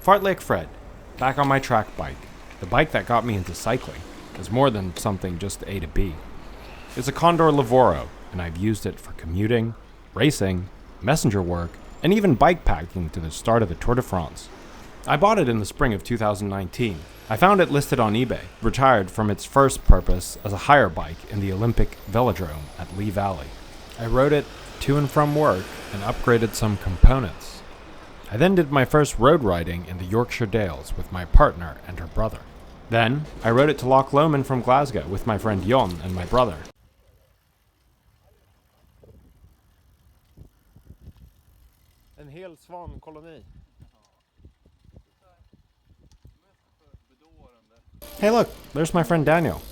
Fartlek Fred, back on my track bike. The bike that got me into cycling is more than something just A to B. It's a Condor Lavoro, and I've used it for commuting, racing, messenger work, and even bikepacking to the start of the Tour de France. I bought it in the spring of 2019. I found it listed on eBay, retired from its first purpose as a hire bike in the Olympic Velodrome at Lee Valley. I rode it to and from work and upgraded some components. I then did my first road riding in the Yorkshire Dales with my partner and her brother. Then, I rode it to Loch Lomond from Glasgow with my friend Jon and my brother. En hel svankoloni. Hey look, there's my friend Daniel.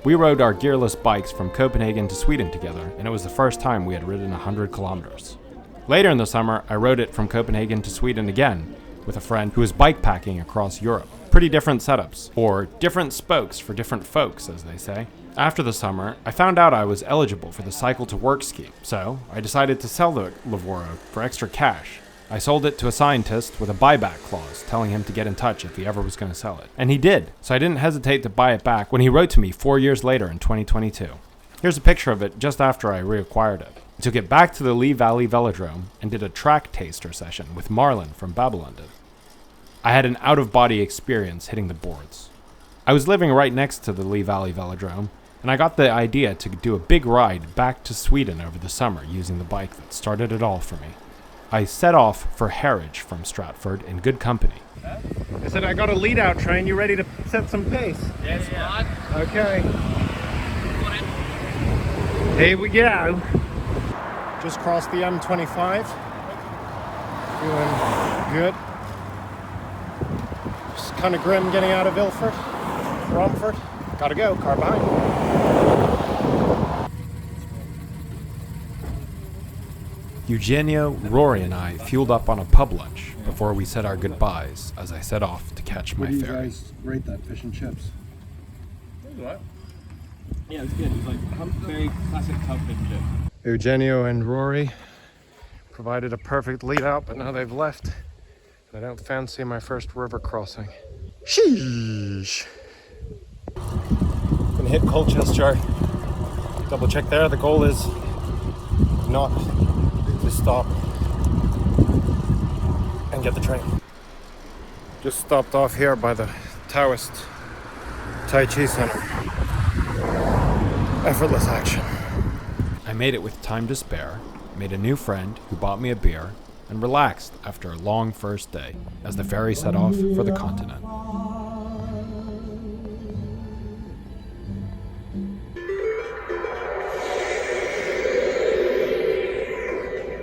We rode our gearless bikes from Copenhagen to Sweden together, and it was the first time we had ridden 100 kilometers. Later in the summer, I rode it from Copenhagen to Sweden again with a friend who was bikepacking across Europe. Pretty different setups, or different spokes for different folks, as they say. After the summer, I found out I was eligible for the Cycle to Work scheme, so I decided to sell the Lavoro for extra cash. I sold it to a scientist with a buyback clause, telling him to get in touch if he ever was going to sell it. And he did, so I didn't hesitate to buy it back when he wrote to me 4 years later in 2022. Here's a picture of it just after I reacquired it. I took it back to the Lee Valley Velodrome and did a track taster session with Marlon from Babylondon. I had an out-of-body experience hitting the boards. I was living right next to the Lee Valley Velodrome, and I got the idea to do a big ride back to Sweden over the summer using the bike that started it all for me. I set off for Harwich from Stratford in good company. I said, I got a lead out train. You ready to set some pace? Yeah. Okay. Here we go. Just crossed the M25. Feeling good. Just kind of grim getting out of Ilford, Romford. Gotta go, car behind. Eugenio, Rory, and I fueled up on a pub lunch before we said our goodbyes as I set off to catch my What do you ferry. guys rate that fish and chips? Yeah, it's good. It's like very classic pub fish and chips. Eugenio and Rory provided a perfect lead out, but now they've left. I don't fancy my first river crossing. Sheesh. Gonna hit Colchester. Double check there. The goal is not to stop and get the train. Just stopped off here by the Taoist Tai Chi Center. Effortless action. I made it with time to spare, made a new friend who bought me a beer, and relaxed after a long first day as the ferry set off for the continent.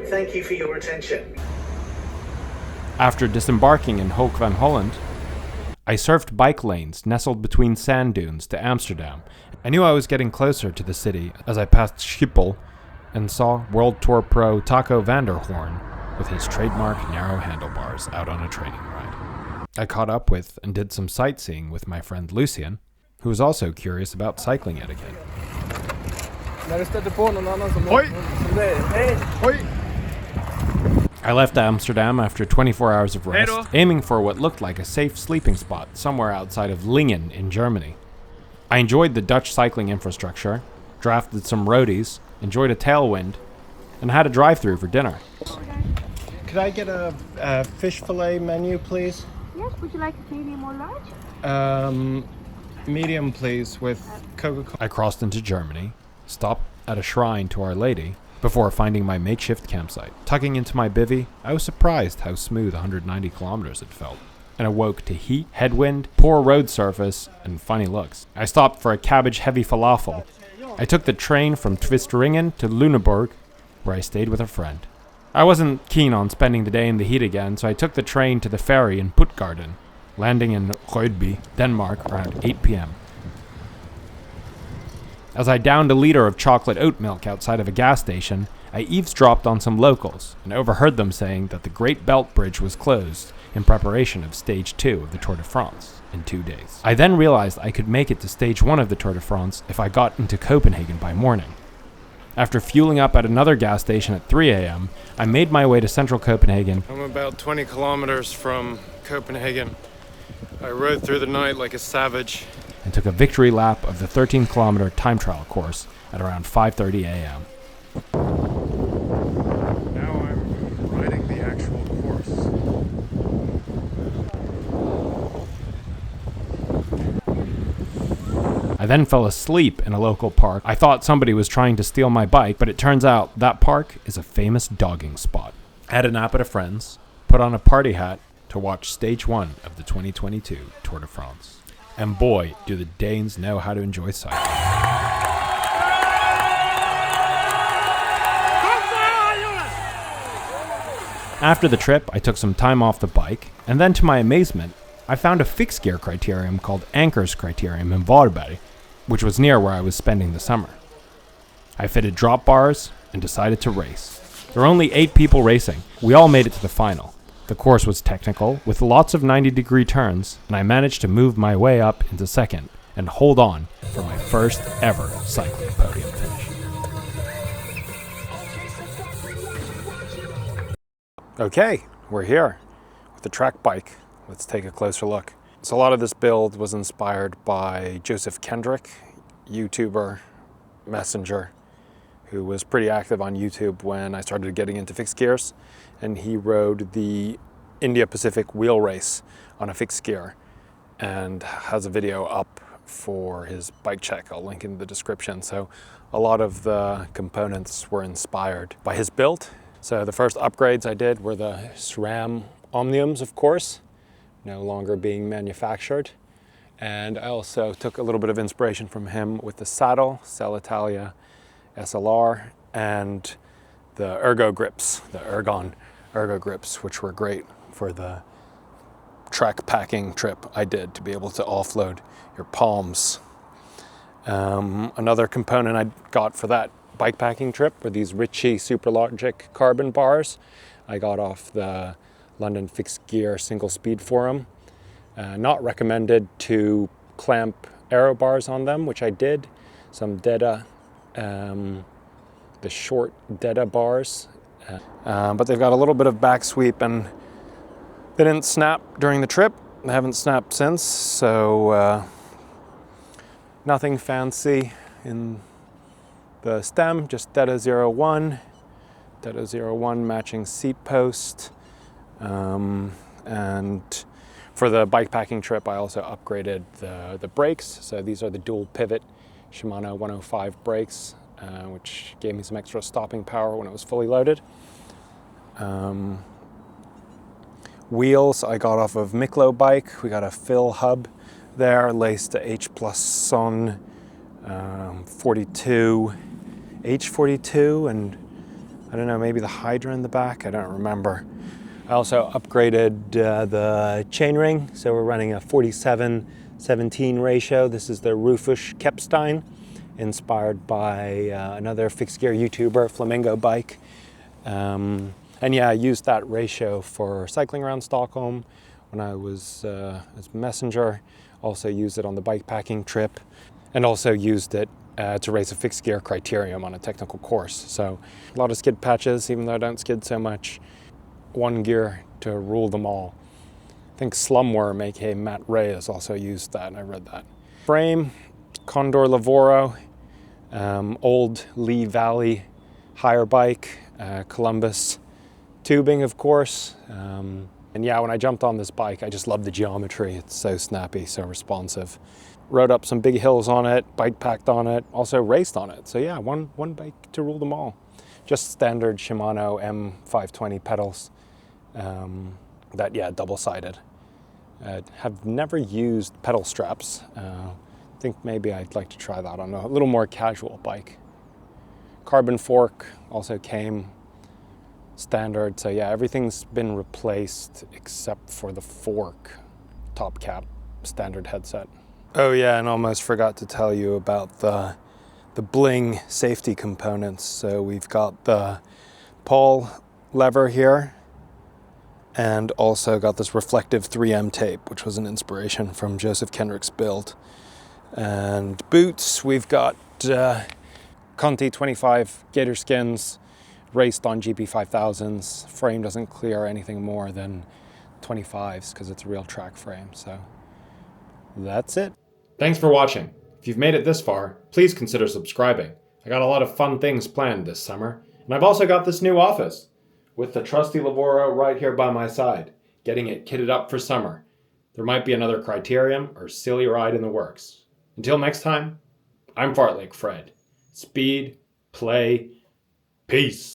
Thank you for your attention. After disembarking in Hoek Van Holland, I surfed bike lanes nestled between sand dunes to Amsterdam. I knew I was getting closer to the city as I passed Schiphol and saw World Tour pro Taco van der Hoorn with his trademark narrow handlebars out on a training ride. I caught up with and did some sightseeing with my friend Lucian, who was also curious about cycling etiquette. I left Amsterdam after 24 hours of rest, aiming for what looked like a safe sleeping spot somewhere outside of Lingen in Germany. I enjoyed the Dutch cycling infrastructure, drafted some roadies, enjoyed a tailwind, and had a drive-through for dinner. Could I get a fish fillet menu, please? Yes, would you like a medium or large? Medium, please, with Coca-Cola. I crossed into Germany, stopped at a shrine to Our Lady, before finding my makeshift campsite. Tucking into my bivvy, I was surprised how smooth 190 kilometers had felt, and awoke to heat, headwind, poor road surface, and funny looks. I stopped for a cabbage-heavy falafel. I took the train from Twistringen to Lüneburg, where I stayed with a friend. I wasn't keen on spending the day in the heat again, so I took the train to the ferry in Puttgarden, landing in Rødby, Denmark, around 8 p.m. As I downed a liter of chocolate oat milk outside of a gas station, I eavesdropped on some locals and overheard them saying that the Great Belt Bridge was closed in preparation of Stage 2 of the Tour de France in 2 days. I then realized I could make it to Stage 1 of the Tour de France if I got into Copenhagen by morning. After fueling up at another gas station at 3 a.m., I made my way to central Copenhagen. I'm about 20 kilometers from Copenhagen. I rode through the night like a savage. And took a victory lap of the 13-kilometer time trial course at around 5:30 a.m. Now I'm riding the actual course. I then fell asleep in a local park. I thought somebody was trying to steal my bike, but it turns out that park is a famous dogging spot. I had a nap at a friend's, put on a party hat to watch stage 1 of the 2022 Tour de France. And boy, do the Danes know how to enjoy cycling. After the trip, I took some time off the bike, and then to my amazement, I found a fixed gear criterium called Anker's Criterium in Buyback, which was near where I was spending the summer. I fitted drop bars and decided to race. There were only 8 people racing. We all made it to the final. The course was technical, with lots of 90-degree turns, and I managed to move my way up into second and hold on for my first ever cycling podium finish. Okay, we're here with the track bike. Let's take a closer look. So a lot of this build was inspired by Joseph Kendrick, YouTuber, messenger, who was pretty active on YouTube when I started getting into fixed gears. And he rode the India Pacific wheel race on a fixed gear and has a video up for his bike check. I'll link in the description. So a lot of the components were inspired by his build. So the first upgrades I did were the SRAM Omniums, of course, no longer being manufactured. And I also took a little bit of inspiration from him with the saddle, Cell Italia SLR, and the ergo grips, the Ergon ergo grips, which were great for the track packing trip I did to be able to offload your palms. Another component I got for that bike packing trip were these Ritchie Superlogic carbon bars. I got off the London Fixed Gear Single Speed Forum. Not recommended to clamp aero bars on them, which I did. Some Deda, the short Deda bars. But they've got a little bit of back sweep and they didn't snap during the trip. They haven't snapped since, so nothing fancy in the stem, just Deda 01, Deda 01 matching seat post. And for the bike packing trip, I also upgraded the brakes. So these are the dual pivot Shimano 105 brakes, which gave me some extra stopping power when it was fully loaded. Wheels I got off of Miklo bike. We got a fill hub there, laced to H+ Son 42, H42, and I don't know, maybe the Hydra in the back, I don't remember. I also upgraded the chainring, so we're running a 47-17 ratio. This is the Rufus Kepstein, inspired by another fixed gear YouTuber, Flamingo Bike. And yeah, I used that ratio for cycling around Stockholm when I was as messenger. Also used it on the bike packing trip, and also used it to race a fixed gear Criterium on a technical course. So a lot of skid patches, even though I don't skid so much. One gear to rule them all. I think Slumworm, aka Matt Ray, has also used that, and I read that. Frame, Condor Lavoro, old Lee Valley hire bike, Columbus tubing, of course. And yeah, when I jumped on this bike, I just love the geometry. It's so snappy, so responsive. Rode up some big hills on it, bike packed on it, also raced on it. So yeah, one bike to rule them all. Just standard Shimano M520 pedals. That, yeah, double-sided. Have never used pedal straps. Think maybe I'd like to try that on a little more casual bike. Carbon fork also came standard. So yeah, everything's been replaced except for the fork, top cap, standard headset. Oh yeah, and almost forgot to tell you about the bling safety components. So we've got the pawl lever here, and also got this reflective 3M tape, which was an inspiration from Joseph Kendrick's build. And boots, we've got Conti 25 Gator Skins, raced on GP 5000s. Frame doesn't clear anything more than 25s because it's a real track frame. So that's it. Thanks for watching. If you've made it this far, please consider subscribing. I got a lot of fun things planned this summer, and I've also got this new office with the trusty Lavoro right here by my side, getting it kitted up for summer. There might be another Criterium or silly ride in the works. Until next time, I'm Fartlek Fred. Speed, play, peace.